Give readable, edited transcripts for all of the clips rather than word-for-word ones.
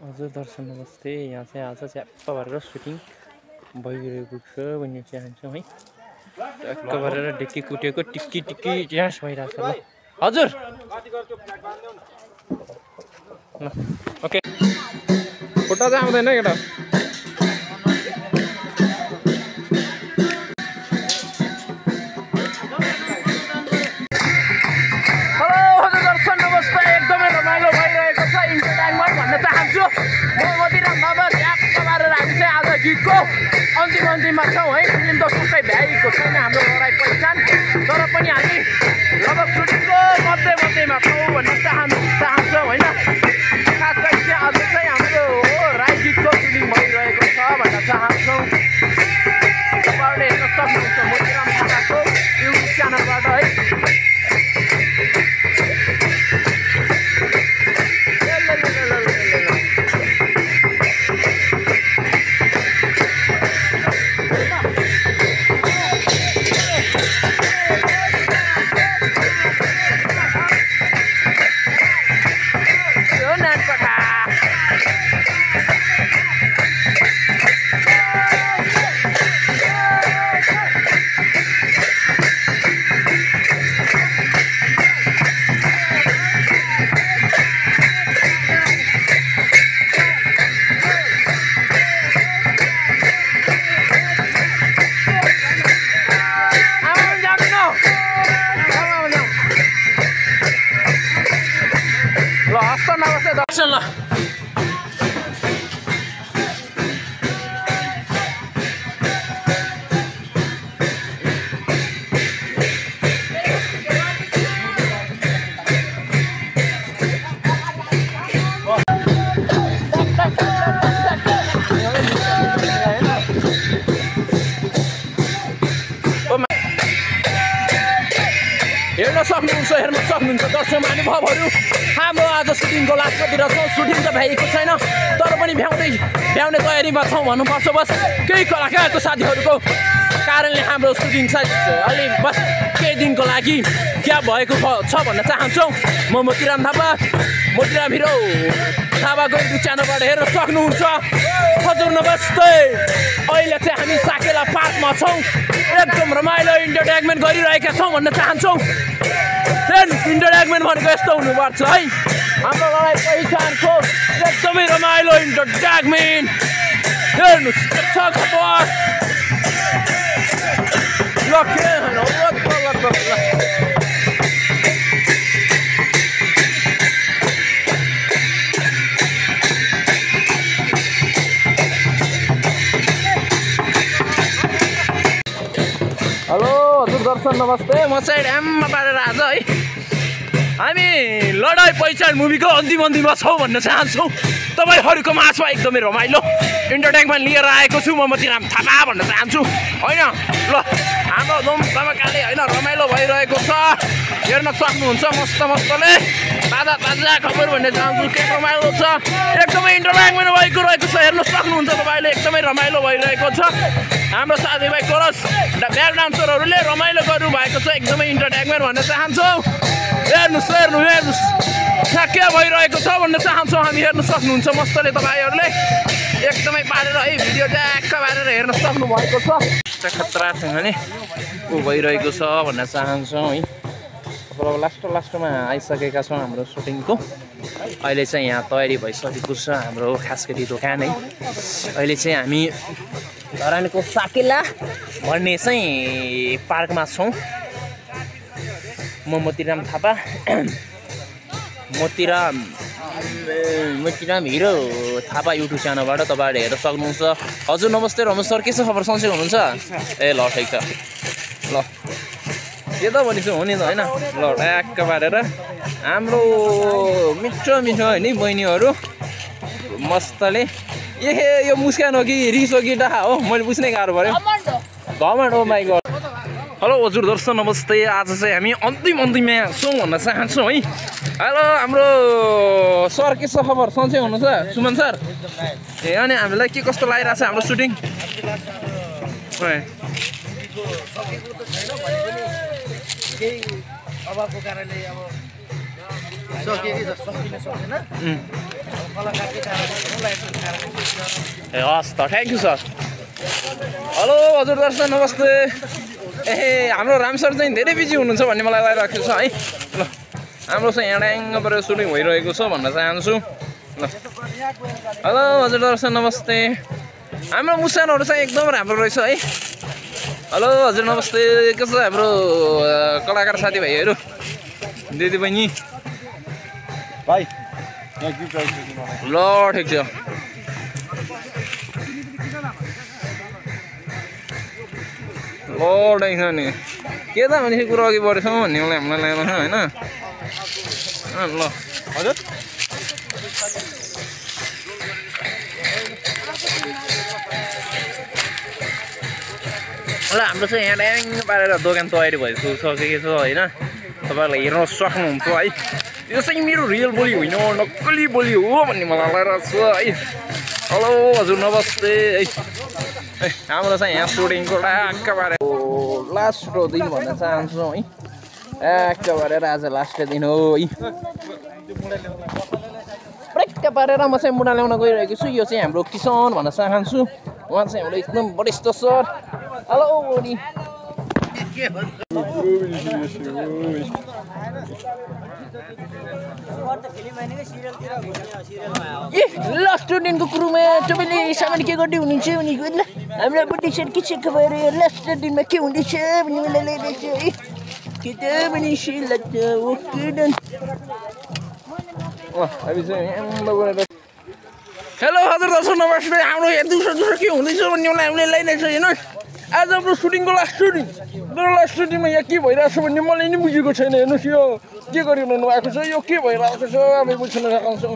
हजुर दर्शन नमस्ते। यहाँ चाहिँ आज च्याप्प भरेर सुटिङ भइरहेको छ भन्ने चाहन्छु है। च्याक्क भरेर ढिक्की कुटेको टिक्की टिक्की ग्यास भइरहेको छ। ल हजुर ल ओके फोटो चाहिँ आउँदैन केटा। गीतको अन्तिममा छौँ है। फिल्म त सुकै भ्याइएको छैन हाम्रो लडाइँ पहिचान, तर पनि हामी लगभग सुटिङको मध्यमा छौँ भन्न चाहन्छौँ होइन। खास गरी चाहिँ आज चाहिँ हाम्रो राई गीतको सुटिङ भइरहेको छ भन्न चाहन्छौँ। तपाईँहरूले हेर्न सक्नुहुन्छ मोतीराम थापाको युट्युब च्यानलबाट है। ल हेर्न सक्नुहुन्छ दर्शक महानुभावहरू। हाम्रो आज सुटिङको लास्टतिर छौँ। सुटिङ त भ्याइएको छैन, तर पनि भ्याउने तयारीमा छौँ भन्नुपर्छ। बस केही कलाकारको साथीहरूको कारणले हाम्रो सुटिङ चाहिँ अलि बस केही दिनको लागि ग्याप भएको छ भन्न चाहन्छौँ। म मोतीराम थापा, मोतीराम हिरो थापाको युट्युब च्यानलबाट हेर्न सक्नुहुन्छ। हजुर नमस्ते। अहिले चाहिँ हामी साकेला पार्कमा छौँ। एकदम रमाइलो इन्टरटेनमेन्ट गरिरहेका छौँ भन्न चाहन्छौँ। इन्टरटेनमेन्ट भनेको यस्तो हुनुपर्छ है। हाम्रो लडाइँ पहिचानको एकदमै रमाइलो इन्टरटेनमेन्ट हेर्नुहोस् छ खबर। ल के हेलो हजुर दर्शन नमस्ते। म चाहिँ ड्याममा पारेर आज है हामी लडाइँ पहिचान मुभीको अन्तिममा छौँ भन्न चाहन्छौँ। तपाईँहरूको माझमा एकदमै रमाइलो इन्टरटेनमेन्ट लिएर आएको छु। म मोतीराम थापा भन्न चाहन्छु होइन। ल हाम्रो धुमधमाकाले होइन रमाइलो भइरहेको छ, हेर्न सक्नुहुन्छ मस्तले। ताजा खबर भन्ने चाहन्छु। के रमाइलो छ, एकदमै इन्टरटेनमेन्ट रहेको छ। हेर्न सक्नुहुन्छ तपाईँले, एकदमै रमाइलो भइरहेको छ। हाम्रो साथीभाइ कोरस ब्याक डान्सरहरूले रमाइलो गर्नुभएको छ। एकदमै इन्टरटेनमेन्ट भन्न चाहन्छौँ। हेर्नुहोस् के भइरहेको छ भन्न चाहन्छौँ हामी। हेर्न सक्नुहुन्छ मस्तले तपाईँहरूले एकदमै पारेर है भिडियो ट्याक्क पारेर हेर्न सक्नुभएको छ। खतरासँग नै ऊ भइरहेको छ भन्न चाहन्छौँ है। अब लास्टमा आइसकेका छौँ हाम्रो सुटिङको। अहिले चाहिँ यहाँ तयारी भइसकेको छ हाम्रो खास गरी दोकान है। अहिले चाहिँ हामी धरानको साकेला भन्ने चाहिँ पार्कमा छौँ। म मोतीराम थापा, मोतीराम हिरो थापा युट्युब च्यानलबाट तपाईँहरूले हेर्न सक्नुहुन्छ। हजुर नमस्ते रमेश सर, के छ खबर? सन्चै हुनुहुन्छ? ए ल ठिक छ। ल के त भनेछु हो नि त होइन। ल ट्याक्क पारेर हाम्रो मिठो होइन बहिनीहरू मस्तले। यो मुस्कान हो कि रिस हो कि डाहा हो मैले बुझ्नै गाह्रो पऱ्यो। घमण्ड हो माइ गड। हेलो हजुर दर्शन नमस्ते। आज चाहिँ हामी अन्तिममा छौँ भन्न चाहन्छौँ है। हेलो हाम्रो सर, के छ खबर? सन्चै हुनुहुन्छ सुमन सर? ए अनि हामीलाई के कस्तो लागिरहेको छ हाम्रो सुटिङ? अभावको कारणले अब सकिन सकेन। ए हस् त थ्याङ्क यू सर हेलो हजुर दर्शन नमस्ते ए हाम्रो राम सर चाहिँ धेरै बिजी हुनुहुन्छ भन्ने मलाई लागिरहेको छ है ल हाम्रो चाहिँ यहाँ ड्याङ्गबाट सुटिङ भइरहेको छ भन्न चाहन्छु ल हेलो हजुर दर्शन नमस्ते हाम्रो मुसानहरू चाहिँ एकदम राम्रो रहेछ है हेलो हजुर नमस्ते के छ हाम्रो कलाकार साथीभाइहरू दिदी बहिनी भाइ ल ठिक छ ल ठिक छ नि के त भनेपछि कुरो अघि बढेछौँ भन्ने मलाई हामीलाई लागेको छ होइन ल हजुर ल हाम्रो चाहिँ यहाँ ड्याङ पारेर दोकान तयारी भइसकेको छ होइन तपाईँहरूलाई हेर्न सक्नुहुन्छ है यो चाहिँ मेरो रियल बोली होइन नक्कली बोली हो भन्ने मलाई लागिरहेको छ है हेलो हजुर नमस्ते है हाम्रो चाहिँ यहाँ सुटिङको एकेबारे लास्ट दिन भन्न चाहन्छु है एकेबारे आज लास्ट दिन हो है प्रेक्क पारेर म चाहिँ मुढा ल्याउन गइरहेको छु यो चाहिँ हाम्रो किसान भन्न चाहन्छु उहाँ चाहिँ हाम्रो एकदम वरिष्ठ सर हेलो नि ए लास्ट दिनको कुरोमा तपाईँले सामान के गर्दै हुनुहुन्छ भनेको ल हाम्रो बुढी सर के छ खबर लास्ट दिनमा के हुँदैछ भन्ने मलाई लागिरहेको छ है के त भने ओके डन हेलो हजुर दर्शक नमस्ते हाम्रो यहाँ दुसो के हुँदैछ भन्ने मलाई हामीले लाइरहेको छ हेर्नुहोस् आज हाम्रो सुटिङको लास्ट सुटिङ मेरो लास्ट सुटिङमा यहाँ के भइरहेको छ भन्ने मलाई नि बुझेको छैन हेर्नुहोस् यो के गरिरहनु भएको छ यो के भइरहेको छ अब बुझ्न सकाउँछौँ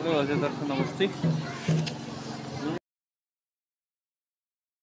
हजुर दर्शक नमस्ते